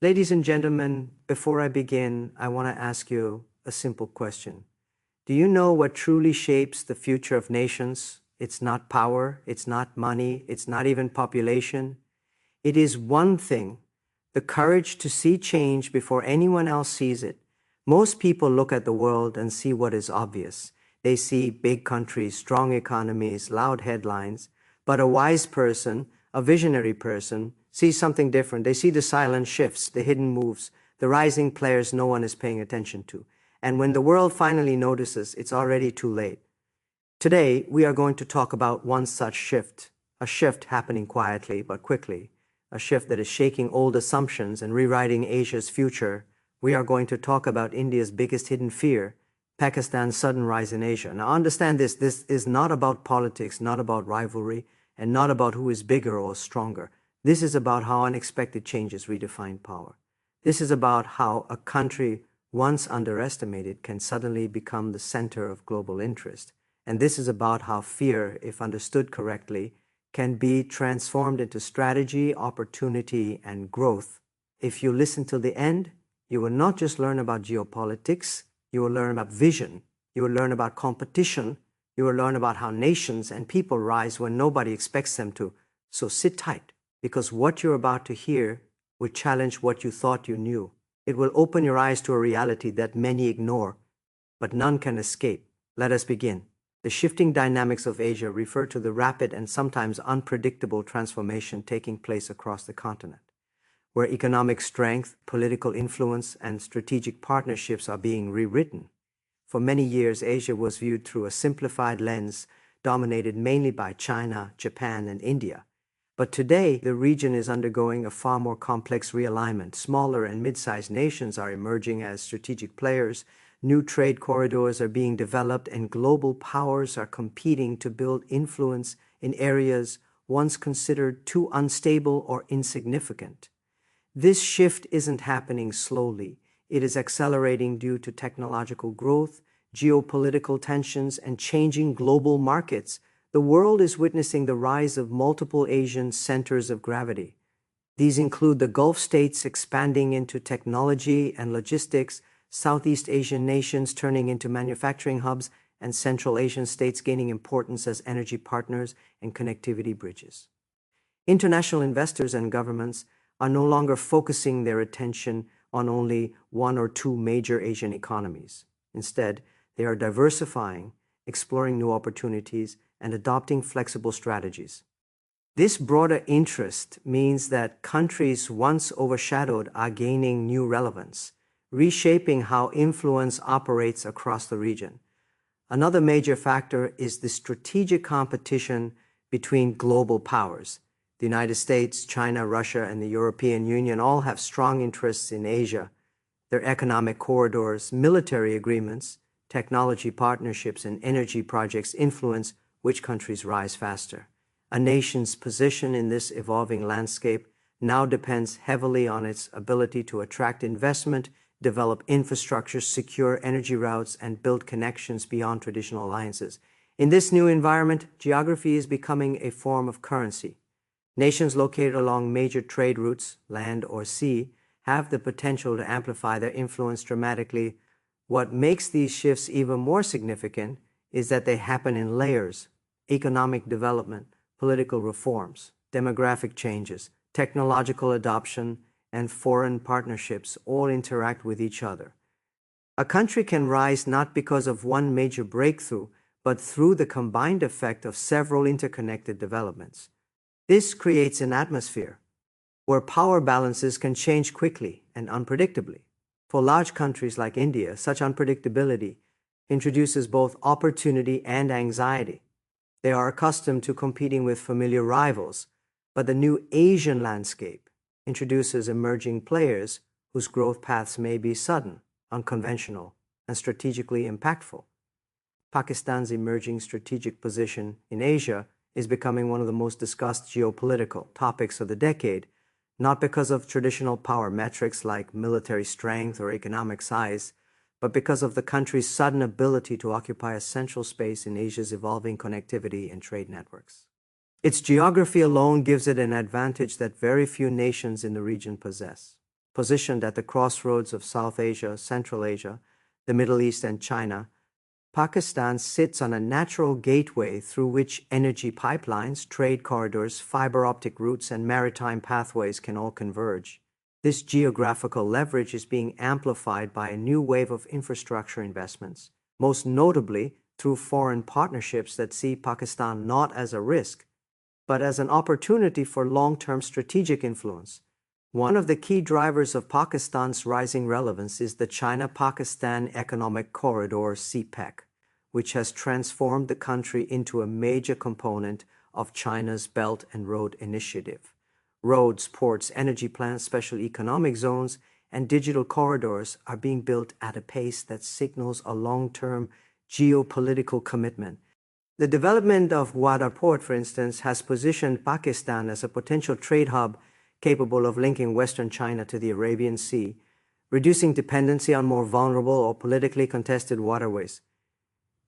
Ladies and gentlemen, before I begin, I want to ask you a simple question. Do you know what truly shapes the future of nations? It's not power, it's not money, it's not even population. It is one thing: the courage to see change before anyone else sees it. Most people look at the world and see what is obvious. They see big countries, strong economies, loud headlines. But a wise person, a visionary person, sees something different. They see the silent shifts, the hidden moves, the rising players no one is paying attention to. And when the world finally notices, it's already too late. Today, we are going to talk about one such shift, a shift happening quietly but quickly, a shift that is shaking old assumptions and rewriting Asia's future. We are going to talk about India's biggest hidden fear, Pakistan's sudden rise in Asia. Now understand this is not about politics, not about rivalry, and not about who is bigger or stronger. This is about how unexpected changes redefine power. This is about how a country once underestimated can suddenly become the center of global interest. And this is about how fear, if understood correctly, can be transformed into strategy, opportunity, and growth. If you listen till the end, you will not just learn about geopolitics, you will learn about vision, you will learn about competition, you will learn about how nations and people rise when nobody expects them to. So sit tight, because what you're about to hear will challenge what you thought you knew. It will open your eyes to a reality that many ignore, but none can escape. Let us begin. The shifting dynamics of Asia refer to the rapid and sometimes unpredictable transformation taking place across the continent, where economic strength, political influence, and strategic partnerships are being rewritten. For many years, Asia was viewed through a simplified lens, dominated mainly by China, Japan, and India. But today, the region is undergoing a far more complex realignment. Smaller and mid-sized nations are emerging as strategic players. New trade corridors are being developed, and global powers are competing to build influence in areas once considered too unstable or insignificant. This shift isn't happening slowly. It is accelerating due to technological growth, geopolitical tensions, and changing global markets. The world is witnessing the rise of multiple Asian centers of gravity. These include the Gulf states expanding into technology and logistics, Southeast Asian nations turning into manufacturing hubs, and Central Asian states gaining importance as energy partners and connectivity bridges. International investors and governments are no longer focusing their attention on only one or two major Asian economies. Instead, they are diversifying, exploring new opportunities, and adopting flexible strategies. This broader interest means that countries once overshadowed are gaining new relevance, reshaping how influence operates across the region. Another major factor is the strategic competition between global powers. The United States, China, Russia, and the European Union all have strong interests in Asia. Their economic corridors, military agreements, technology partnerships, and energy projects influence which countries rise faster. A nation's position in this evolving landscape now depends heavily on its ability to attract investment, develop infrastructure, secure energy routes, and build connections beyond traditional alliances. In this new environment, geography is becoming a form of currency. Nations located along major trade routes, land or sea, have the potential to amplify their influence dramatically. What makes these shifts even more significant is that they happen in layers: economic development, political reforms, demographic changes, technological adoption, and foreign partnerships all interact with each other. A country can rise not because of one major breakthrough, but through the combined effect of several interconnected developments. This creates an atmosphere where power balances can change quickly and unpredictably. For large countries like India, such unpredictability introduces both opportunity and anxiety. They are accustomed to competing with familiar rivals, but the new Asian landscape introduces emerging players whose growth paths may be sudden, unconventional, and strategically impactful. Pakistan's emerging strategic position in Asia is becoming one of the most discussed geopolitical topics of the decade, not because of traditional power metrics like military strength or economic size, but because of the country's sudden ability to occupy a central space in Asia's evolving connectivity and trade networks. Its geography alone gives it an advantage that very few nations in the region possess. Positioned at the crossroads of South Asia, Central Asia, the Middle East, and China, Pakistan sits on a natural gateway through which energy pipelines, trade corridors, fiber optic routes, and maritime pathways can all converge. This geographical leverage is being amplified by a new wave of infrastructure investments, most notably through foreign partnerships that see Pakistan not as a risk, but as an opportunity for long-term strategic influence. One of the key drivers of Pakistan's rising relevance is the China-Pakistan Economic Corridor (CPEC), which has transformed the country into a major component of China's Belt and Road Initiative. Roads, ports, energy plants, special economic zones, and digital corridors are being built at a pace that signals a long-term geopolitical commitment. The development of Gwadar Port, for instance, has positioned Pakistan as a potential trade hub capable of linking Western China to the Arabian Sea, reducing dependency on more vulnerable or politically contested waterways.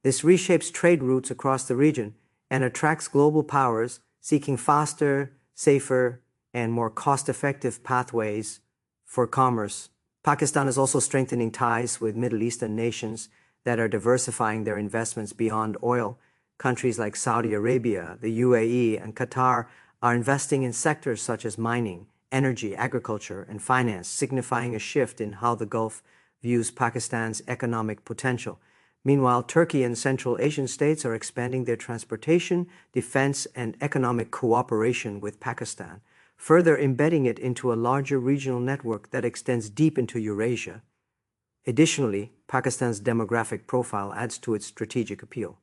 This reshapes trade routes across the region and attracts global powers seeking faster, safer, and more cost-effective pathways for commerce. Pakistan is also strengthening ties with Middle Eastern nations that are diversifying their investments beyond oil. Countries like Saudi Arabia, the UAE, and Qatar are investing in sectors such as mining, energy, agriculture, and finance, signifying a shift in how the Gulf views Pakistan's economic potential. Meanwhile, Turkey and Central Asian states are expanding their transportation, defense, and economic cooperation with Pakistan, further embedding it into a larger regional network that extends deep into Eurasia. Additionally, Pakistan's demographic profile adds to its strategic appeal.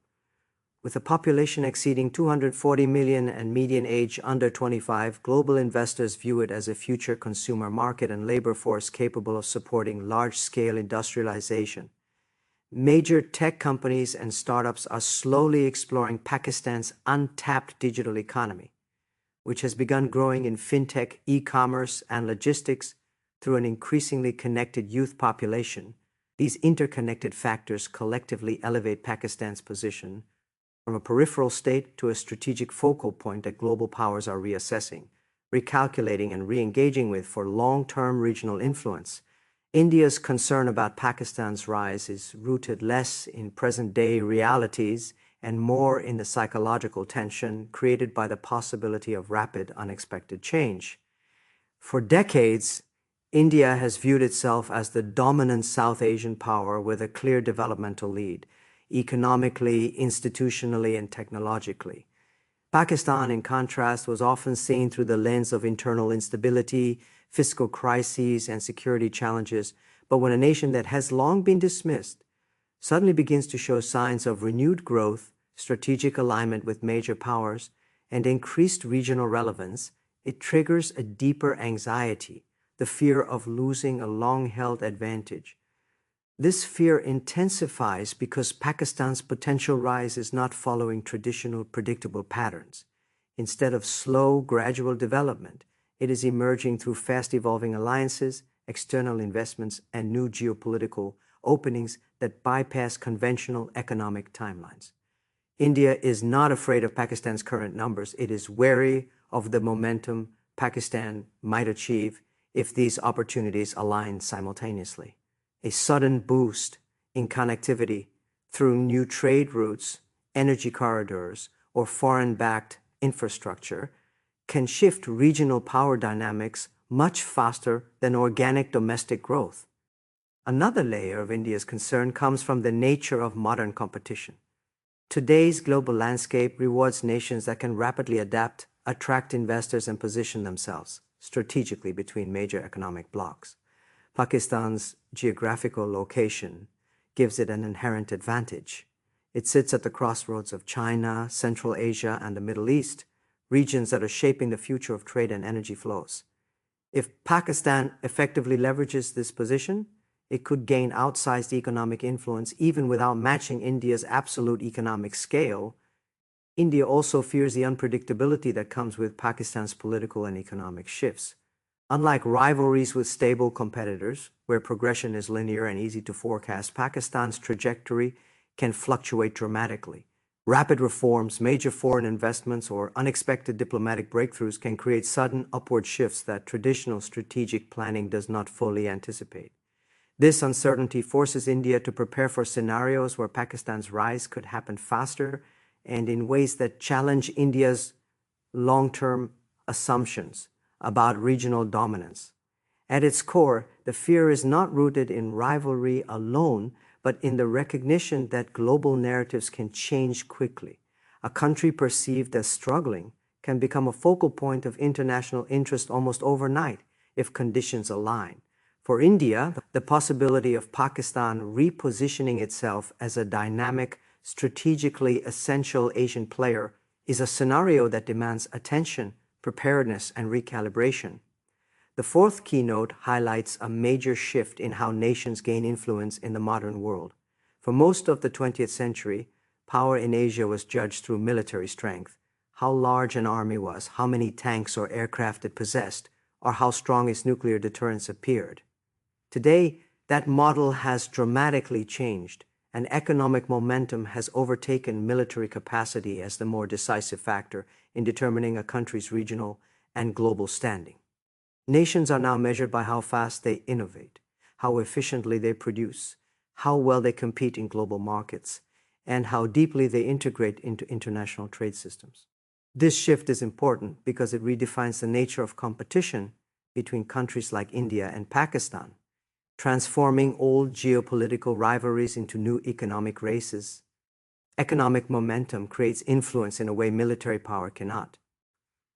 With a population exceeding 240 million and median age under 25, global investors view it as a future consumer market and labor force capable of supporting large-scale industrialization. Major tech companies and startups are slowly exploring Pakistan's untapped digital economy, which has begun growing in fintech, e-commerce, and logistics through an increasingly connected youth population. These interconnected factors collectively elevate Pakistan's position from a peripheral state to a strategic focal point that global powers are reassessing, recalculating, and re-engaging with for long-term regional influence. India's concern about Pakistan's rise is rooted less in present-day realities and more in the psychological tension created by the possibility of rapid, unexpected change. For decades, India has viewed itself as the dominant South Asian power with a clear developmental lead, economically, institutionally, and technologically. Pakistan, in contrast, was often seen through the lens of internal instability, fiscal crises, and security challenges, but when a nation that has long been dismissed suddenly begins to show signs of renewed growth, strategic alignment with major powers, and increased regional relevance, it triggers a deeper anxiety, the fear of losing a long-held advantage. This fear intensifies because Pakistan's potential rise is not following traditional predictable patterns. Instead of slow, gradual development, it is emerging through fast-evolving alliances, external investments, and new geopolitical openings that bypass conventional economic timelines. India is not afraid of Pakistan's current numbers. It is wary of the momentum Pakistan might achieve if these opportunities align simultaneously. A sudden boost in connectivity through new trade routes, energy corridors, or foreign-backed infrastructure can shift regional power dynamics much faster than organic domestic growth. Another layer of India's concern comes from the nature of modern competition. Today's global landscape rewards nations that can rapidly adapt, attract investors, and position themselves strategically between major economic blocs. Pakistan's geographical location gives it an inherent advantage. It sits at the crossroads of China, Central Asia, and the Middle East, regions that are shaping the future of trade and energy flows. If Pakistan effectively leverages this position, it could gain outsized economic influence even without matching India's absolute economic scale. India also fears the unpredictability that comes with Pakistan's political and economic shifts. Unlike rivalries with stable competitors, where progression is linear and easy to forecast, Pakistan's trajectory can fluctuate dramatically. Rapid reforms, major foreign investments, or unexpected diplomatic breakthroughs can create sudden upward shifts that traditional strategic planning does not fully anticipate. This uncertainty forces India to prepare for scenarios where Pakistan's rise could happen faster and in ways that challenge India's long-term assumptions about regional dominance. At its core, the fear is not rooted in rivalry alone, but in the recognition that global narratives can change quickly. A country perceived as struggling can become a focal point of international interest almost overnight if conditions align. For India, the possibility of Pakistan repositioning itself as a dynamic, strategically essential Asian player is a scenario that demands attention, preparedness, and recalibration. The fourth keynote highlights a major shift in how nations gain influence in the modern world. For most of the 20th century, power in Asia was judged through military strength, how large an army was, how many tanks or aircraft it possessed, or how strong its nuclear deterrence appeared. Today, that model has dramatically changed, and economic momentum has overtaken military capacity as the more decisive factor in determining a country's regional and global standing. Nations are now measured by how fast they innovate, how efficiently they produce, how well they compete in global markets, and how deeply they integrate into international trade systems. This shift is important because it redefines the nature of competition between countries like India and Pakistan, transforming old geopolitical rivalries into new economic races. Economic momentum creates influence in a way military power cannot.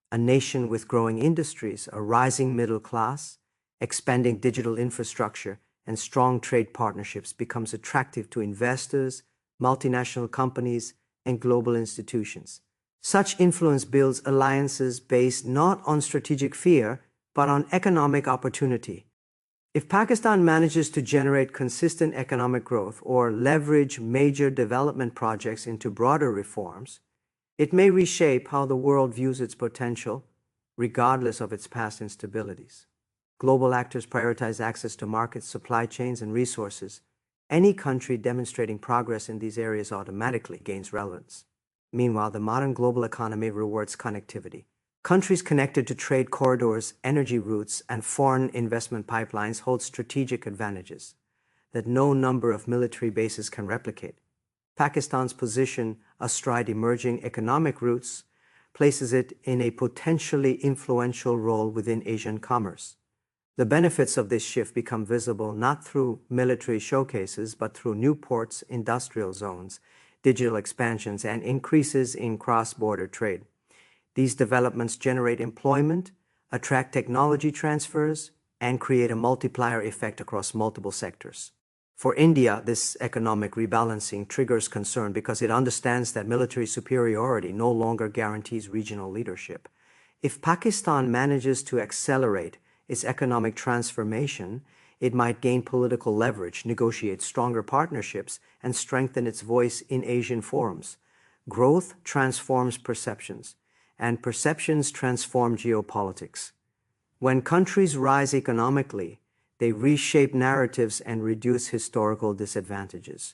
A nation with growing industries, a rising middle class, expanding digital infrastructure, and strong trade partnerships becomes attractive to investors, multinational companies, and global institutions. Such influence builds alliances based not on strategic fear, but on economic opportunity. If Pakistan manages to generate consistent economic growth or leverage major development projects into broader reforms, it may reshape how the world views its potential, regardless of its past instabilities. Global actors prioritize access to markets, supply chains, and resources. Any country demonstrating progress in these areas automatically gains relevance. Meanwhile, the modern global economy rewards connectivity. Countries connected to trade corridors, energy routes, and foreign investment pipelines hold strategic advantages that no number of military bases can replicate. Pakistan's position astride emerging economic routes places it in a potentially influential role within Asian commerce. The benefits of this shift become visible not through military showcases, but through new ports, industrial zones, digital expansions, and increases in cross-border trade. These developments generate employment, attract technology transfers, and create a multiplier effect across multiple sectors. For India, this economic rebalancing triggers concern because it understands that military superiority no longer guarantees regional leadership. If Pakistan manages to accelerate its economic transformation, it might gain political leverage, negotiate stronger partnerships, and strengthen its voice in Asian forums. Growth transforms perceptions, and perceptions transform geopolitics. When countries rise economically, they reshape narratives and reduce historical disadvantages.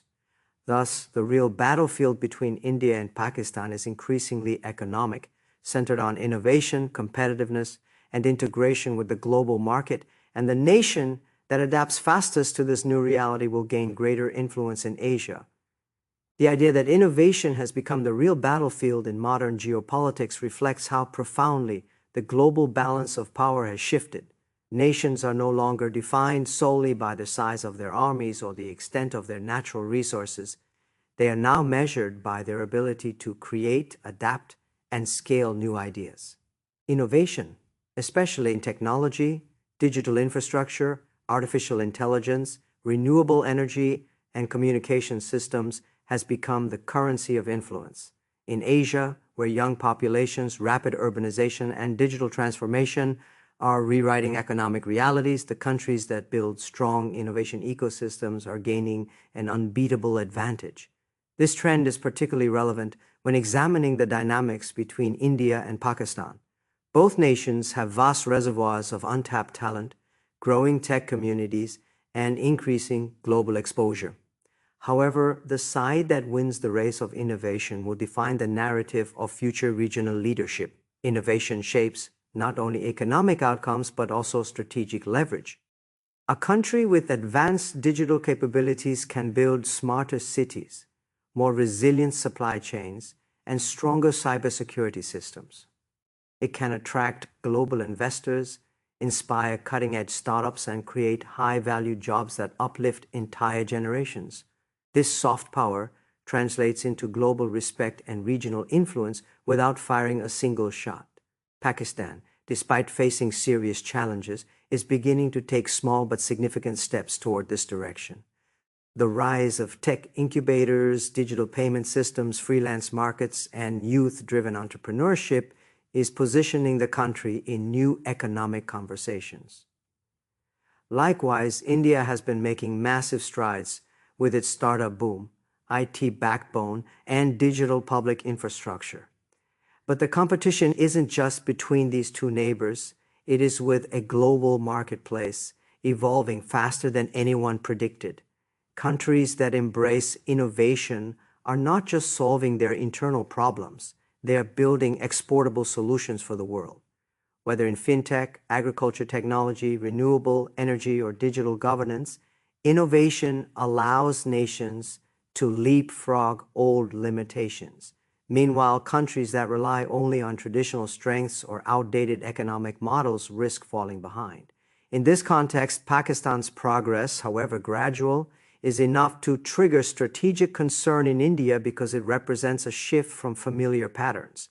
Thus, the real battlefield between India and Pakistan is increasingly economic, centered on innovation, competitiveness, and integration with the global market, and the nation that adapts fastest to this new reality will gain greater influence in Asia. The idea that innovation has become the real battlefield in modern geopolitics reflects how profoundly the global balance of power has shifted. Nations are no longer defined solely by the size of their armies or the extent of their natural resources. They are now measured by their ability to create, adapt, and scale new ideas. Innovation, especially in technology, digital infrastructure, artificial intelligence, renewable energy, and communication systems, has become the currency of influence. In Asia, where young populations, rapid urbanization, and digital transformation are rewriting economic realities, the countries that build strong innovation ecosystems are gaining an unbeatable advantage. This trend is particularly relevant when examining the dynamics between India and Pakistan. Both nations have vast reservoirs of untapped talent, growing tech communities, and increasing global exposure. However, the side that wins the race of innovation will define the narrative of future regional leadership. Innovation shapes not only economic outcomes but also strategic leverage. A country with advanced digital capabilities can build smarter cities, more resilient supply chains, and stronger cybersecurity systems. It can attract global investors, inspire cutting-edge startups, and create high-value jobs that uplift entire generations. This soft power translates into global respect and regional influence without firing a single shot. Pakistan, despite facing serious challenges, is beginning to take small but significant steps toward this direction. The rise of tech incubators, digital payment systems, freelance markets, and youth-driven entrepreneurship is positioning the country in new economic conversations. Likewise, India has been making massive strides with its startup boom, IT backbone, and digital public infrastructure. But the competition isn't just between these two neighbors, it is with a global marketplace evolving faster than anyone predicted. Countries that embrace innovation are not just solving their internal problems, they are building exportable solutions for the world. Whether in fintech, agriculture technology, renewable energy, or digital governance, innovation allows nations to leapfrog old limitations. Meanwhile, countries that rely only on traditional strengths or outdated economic models risk falling behind. In this context, Pakistan's progress, however gradual, is enough to trigger strategic concern in India because it represents a shift from familiar patterns.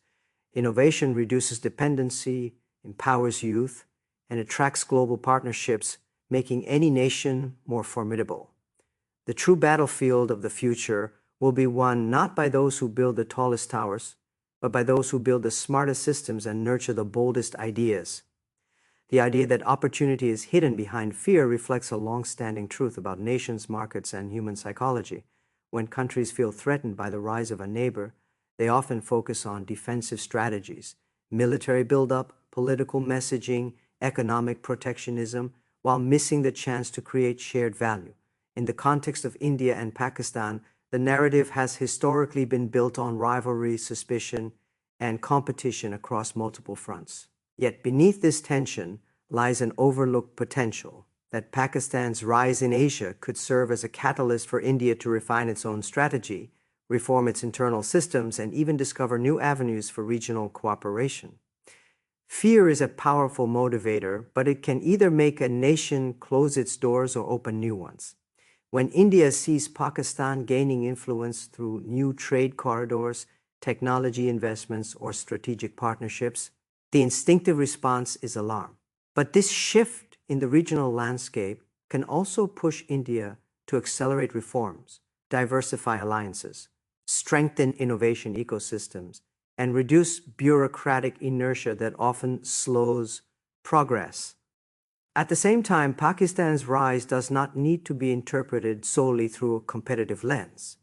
Innovation reduces dependency, empowers youth, and attracts global partnerships, making any nation more formidable. The true battlefield of the future will be won not by those who build the tallest towers, but by those who build the smartest systems and nurture the boldest ideas. The idea that opportunity is hidden behind fear reflects a long-standing truth about nations, markets, and human psychology. When countries feel threatened by the rise of a neighbor, they often focus on defensive strategies, military buildup, political messaging, economic protectionism, while missing the chance to create shared value. In the context of India and Pakistan, the narrative has historically been built on rivalry, suspicion, and competition across multiple fronts. Yet beneath this tension lies an overlooked potential that Pakistan's rise in Asia could serve as a catalyst for India to refine its own strategy, reform its internal systems, and even discover new avenues for regional cooperation. Fear is a powerful motivator, but it can either make a nation close its doors or open new ones. When India sees Pakistan gaining influence through new trade corridors, technology investments, or strategic partnerships, the instinctive response is alarm. But this shift in the regional landscape can also push India to accelerate reforms, diversify alliances, strengthen innovation ecosystems, and reduce bureaucratic inertia that often slows progress. At the same time, Pakistan's rise does not need to be interpreted solely through a competitive lens.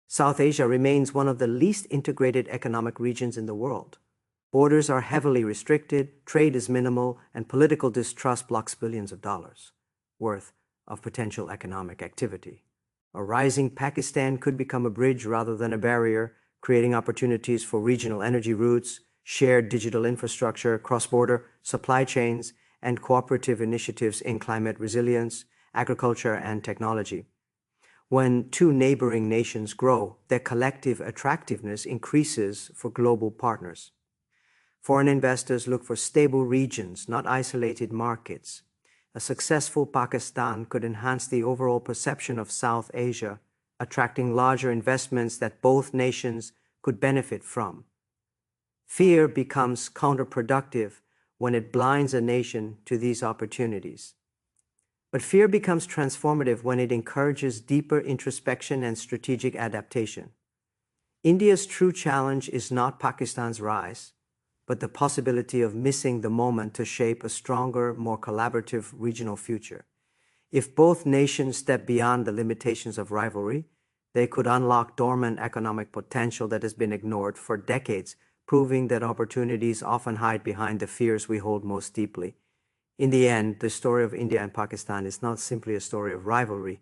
South Asia remains one of the least integrated economic regions in the world. Borders are heavily restricted, trade is minimal, and political distrust blocks billions of dollars worth of potential economic activity. A rising Pakistan could become a bridge rather than a barrier, creating opportunities for regional energy routes, shared digital infrastructure, cross-border supply chains, and cooperative initiatives in climate resilience, agriculture, and technology. When two neighboring nations grow, their collective attractiveness increases for global partners. Foreign investors look for stable regions, not isolated markets. A successful Pakistan could enhance the overall perception of South Asia, attracting larger investments that both nations could benefit from. Fear becomes counterproductive when it blinds a nation to these opportunities. But fear becomes transformative when it encourages deeper introspection and strategic adaptation. India's true challenge is not Pakistan's rise, but the possibility of missing the moment to shape a stronger, more collaborative regional future. If both nations step beyond the limitations of rivalry, they could unlock dormant economic potential that has been ignored for decades, proving that opportunities often hide behind the fears we hold most deeply. In the end, the story of India and Pakistan is not simply a story of rivalry.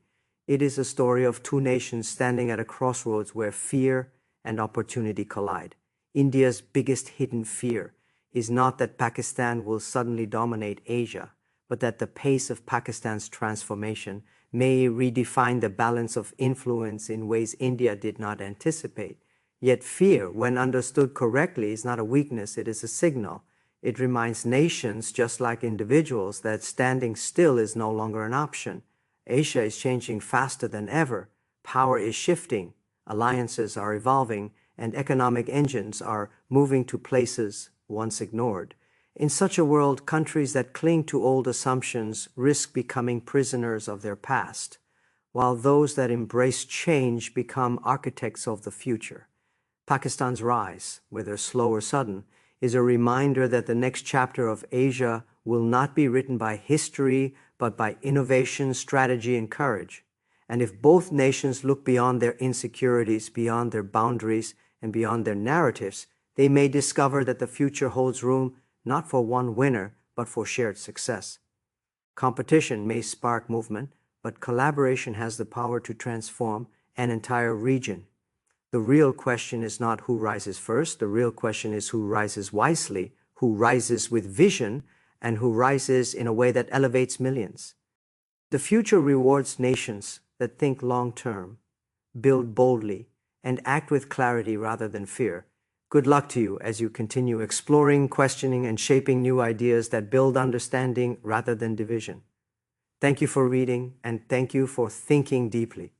It is a story of two nations standing at a crossroads where fear and opportunity collide. India's biggest hidden fear is not that Pakistan will suddenly dominate Asia, but that the pace of Pakistan's transformation may redefine the balance of influence in ways India did not anticipate. Yet fear, when understood correctly, is not a weakness, it is a signal. It reminds nations, just like individuals, that standing still is no longer an option. Asia is changing faster than ever. Power is shifting, alliances are evolving, and economic engines are moving to places once ignored. In such a world, countries that cling to old assumptions risk becoming prisoners of their past, while those that embrace change become architects of the future. Pakistan's rise, whether slow or sudden, is a reminder that the next chapter of Asia will not be written by history, but by innovation, strategy, and courage. And if both nations look beyond their insecurities, beyond their boundaries, and beyond their narratives, they may discover that the future holds room not for one winner, but for shared success. Competition may spark movement, but collaboration has the power to transform an entire region. The real question is not who rises first, the real question is who rises wisely, who rises with vision, and who rises in a way that elevates millions. The future rewards nations that think long-term, build boldly, and act with clarity rather than fear. Good luck to you as you continue exploring, questioning, and shaping new ideas that build understanding rather than division. Thank you for reading, and thank you for thinking deeply.